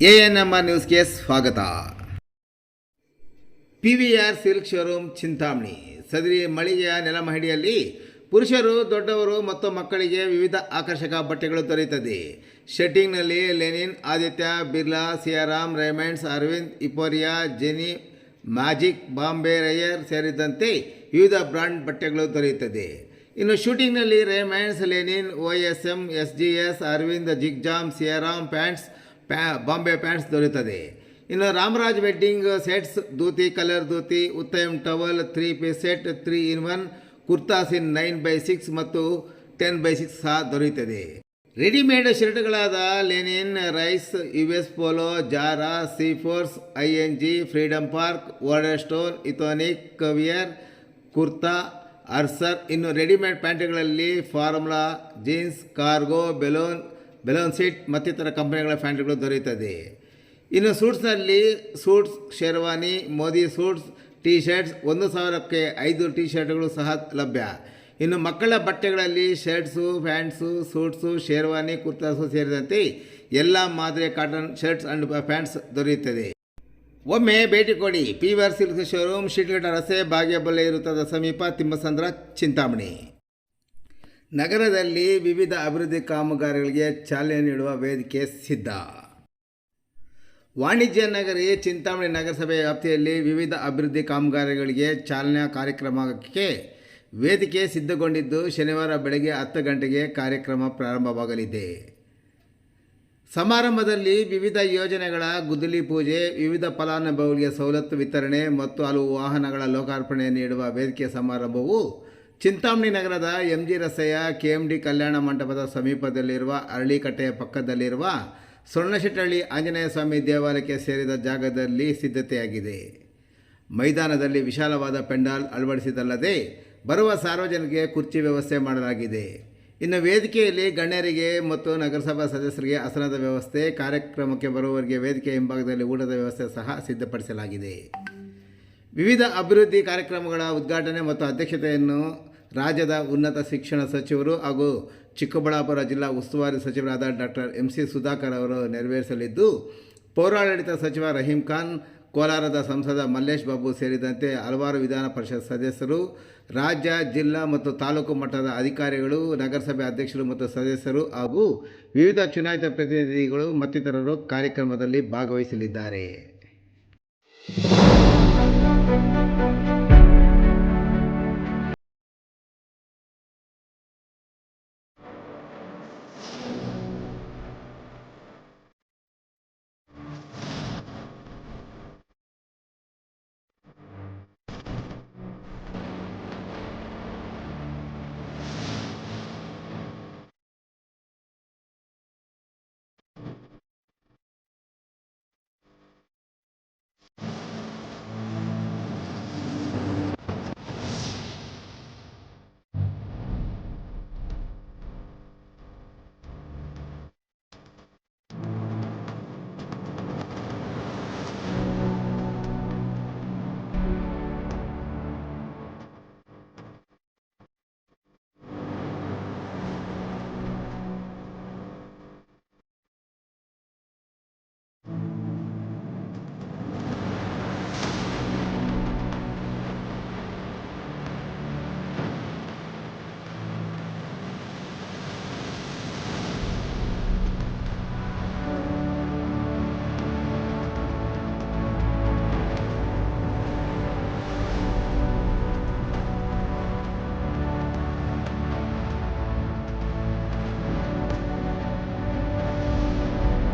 ANMR ನ್ಯೂಸ್ಗೆ ಸ್ವಾಗತ. PVR silk showroom Chintamani. ಸದರಿ ಮಳಿಗೆಯ ನೆಲಮಹಡಿಯಲ್ಲಿ ಪುರುಷರು, ದೊಡ್ಡವರು ಮತ್ತು ಮಕ್ಕಳಿಗೆ ವಿವಿಧ ಆಕರ್ಷಕ ಬಟ್ಟೆಗಳು ದೊರೆಯುತ್ತದೆ. ಶೆಟ್ಟಿಂಗ್ನಲ್ಲಿ ಲೆನಿನ್, ಆದಿತ್ಯ ಬಿರ್ಲಾ, ಸಿಯಾರಾಮ್, ರೇಮಂಡ್ಸ್, ಅರವಿಂದ್, ಇಪೋರಿಯಾ, ಜೆನಿ, ಮ್ಯಾಜಿಕ್, ಬಾಂಬೆ ರೈಯರ್ ಸೇರಿದಂತೆ ವಿವಿಧ ಬ್ರಾಂಡ್ ಬಟ್ಟೆಗಳು ದೊರೆಯುತ್ತದೆ. ಇನ್ನು ಶೂಟಿಂಗ್ನಲ್ಲಿ Raymonds, linen, OSM, SGS, Arvind, ಜಿಗ್ಜಾಮ್, ಸಿಯಾರಾಮ್ ಪ್ಯಾಂಟ್ಸ್, ಬಾಂಬೆ ಪ್ಯಾಂಟ್ಸ್ ದೊರೆಯುತ್ತದೆ. ಇನ್ನು Ramraj wedding sets, dhoti, colour dhoti, Uttam towel, 3 piece set, 3-in-1 kurtas in 9x6 ಮತ್ತು 10x6 ಸಹ ದೊರೆಯುತ್ತದೆ. ರೆಡಿಮೇಡ್ ಶರ್ಟ್ಗಳಾದ ಲೆನಿನ್, ರೈಸ್, US ಪೋಲೋ, ಜಾರಾ, ಸೀಫೋರ್ಸ್, ING, ಫ್ರೀಡಮ್ ಪಾರ್ಕ್, ವರ್ಡರ್ಸ್ಟೋನ್, ಇಥೋನಿಕ್, ಕವಿಯರ್, ಕುರ್ತಾ, ಅರ್ಸರ್. ಇನ್ನು ರೆಡಿಮೇಡ್ ಪ್ಯಾಂಟ್ಗಳಲ್ಲಿ ಫಾರ್ಮುಲಾ, ಜೀನ್ಸ್, ಕಾರ್ಗೋ, ಬೆಲೂನ್ ಸೀಟ್ ಮತ್ತಿತರ ಕಂಪನಿಗಳ ಪ್ಯಾಂಟ್ಗಳು ದೊರೆಯುತ್ತದೆ. ಇನ್ನು ಸೂಟ್ಸ್ನಲ್ಲಿ suits, sherwani, Modi suits, T shirts 1,000ಕ್ಕೆ 5 ಟೀ ಶರ್ಟ್ಗಳು ಸಹ ಲಭ್ಯ. ಇನ್ನು ಮಕ್ಕಳ ಬಟ್ಟೆಗಳಲ್ಲಿ shirts, pants, suits, sherwani, kurtas ಸೇರಿದಂತೆ ಎಲ್ಲ ಮಾದರಿಯ ಕಾಟನ್ ಶರ್ಟ್ಸ್ ಆ್ಯಂಡ್ ಪ್ಯಾಂಟ್ಸ್ ದೊರೆಯುತ್ತದೆ. ಒಮ್ಮೆ ಭೇಟಿ ಕೊಡಿ. PVR ಸಿಲ್ಕ್ ಶೋರೂಮ್, ಶಿಡ್ಲಘಟ್ಟ ರಸ್ತೆ, ಬಾಗೇಪಲ್ಲಿ ವೃತ್ತದ ಸಮೀಪ, ತಿಮ್ಮಸಂದ್ರ, ಚಿಂತಾಮಣಿ. ನಗರದಲ್ಲಿ ವಿವಿಧ ಅಭಿವೃದ್ಧಿ ಕಾಮಗಾರಿಗಳಿಗೆ ಚಾಲನೆ ನೀಡುವ ವೇದಿಕೆ ಸಿದ್ಧ. ವಾಣಿಜ್ಯ ನಗರಿ ಚಿಂತಾಮಣಿ ನಗರಸಭೆ ವ್ಯಾಪ್ತಿಯಲ್ಲಿ ವಿವಿಧ ಅಭಿವೃದ್ಧಿ ಕಾಮಗಾರಿಗಳಿಗೆ ಚಾಲನಾ ಕಾರ್ಯಕ್ರಮಕ್ಕೆ ವೇದಿಕೆ ಸಿದ್ಧಗೊಂಡಿದ್ದು, ಶನಿವಾರ ಬೆಳಗ್ಗೆ 10 ಗಂಟೆಗೆ ಕಾರ್ಯಕ್ರಮ ಪ್ರಾರಂಭವಾಗಲಿದೆ. ಸಮಾರಂಭದಲ್ಲಿ ವಿವಿಧ ಯೋಜನೆಗಳ ಗುದ್ದಲಿ ಪೂಜೆ, ವಿವಿಧ ಫಲಾನುಭವಿಗಳಿಗೆ ಸವಲತ್ತು ವಿತರಣೆ ಮತ್ತು ಹಲವು ವಾಹನಗಳ ಲೋಕಾರ್ಪಣೆ ನೀಡುವ ವೇದಿಕೆ ಸಮಾರಂಭವು ಚಿಂತಾಮಣಿ ನಗರದ MG ರಸ್ತೆಯ KMD ಕಲ್ಯಾಣ ಮಂಟಪದ ಸಮೀಪದಲ್ಲಿರುವ ಅರಳಿಕಟ್ಟೆಯ ಪಕ್ಕದಲ್ಲಿರುವ ಸೊಣ್ಣಶೆಟ್ಟಹಳ್ಳಿ ಆಂಜನೇಯ ಸ್ವಾಮಿ ದೇವಾಲಯಕ್ಕೆ ಸೇರಿದ ಜಾಗದಲ್ಲಿ ಸಿದ್ಧತೆಯಾಗಿದೆ. ಮೈದಾನದಲ್ಲಿ ವಿಶಾಲವಾದ ಪೆಂಡಾಲ್ ಅಳವಡಿಸಿದಲ್ಲದೆ ಬರುವ ಸಾರ್ವಜನಿಕರಿಗೆ ಕುರ್ಚಿ ವ್ಯವಸ್ಥೆ ಮಾಡಲಾಗಿದೆ. ಇನ್ನು ವೇದಿಕೆಯಲ್ಲಿ ಗಣ್ಯರಿಗೆ ಮತ್ತು ನಗರಸಭಾ ಸದಸ್ಯರಿಗೆ ಆಸನದ ವ್ಯವಸ್ಥೆ, ಕಾರ್ಯಕ್ರಮಕ್ಕೆ ಬರುವವರಿಗೆ ವೇದಿಕೆ ಹಿಂಭಾಗದಲ್ಲಿ ಊಟದ ವ್ಯವಸ್ಥೆ ಸಹ ಸಿದ್ಧಪಡಿಸಲಾಗಿದೆ. ವಿವಿಧ ಅಭಿವೃದ್ಧಿ ಕಾರ್ಯಕ್ರಮಗಳ ಉದ್ಘಾಟನೆ ಮತ್ತು ಅಧ್ಯಕ್ಷತೆಯನ್ನು ರಾಜ್ಯದ ಉನ್ನತ ಶಿಕ್ಷಣ ಸಚಿವರು ಹಾಗೂ ಚಿಕ್ಕಬಳ್ಳಾಪುರ ಜಿಲ್ಲಾ ಉಸ್ತುವಾರಿ ಸಚಿವರಾದ ಡಾಕ್ಟರ್ MC ಸುಧಾಕರ್ ಅವರು ನೆರವೇರಿಸಲಿದ್ದು, ಪೌರಾಡಳಿತ ಸಚಿವ ರಹೀಂ ಖಾನ್, ಕೋಲಾರದ ಸಂಸದ ಮಲ್ಲೇಶ್ ಬಾಬು ಸೇರಿದಂತೆ ಹಲವಾರು ವಿಧಾನ ಪರಿಷತ್ ಸದಸ್ಯರು, ರಾಜ್ಯ, ಜಿಲ್ಲಾ ಮತ್ತು ತಾಲೂಕು ಮಟ್ಟದ ಅಧಿಕಾರಿಗಳು, ನಗರಸಭೆ ಅಧ್ಯಕ್ಷರು ಮತ್ತು ಸದಸ್ಯರು ಹಾಗೂ ವಿವಿಧ ಚುನಾಯಿತ ಪ್ರತಿನಿಧಿಗಳು ಮತ್ತಿತರರು ಕಾರ್ಯಕ್ರಮದಲ್ಲಿ ಭಾಗವಹಿಸಲಿದ್ದಾರೆ.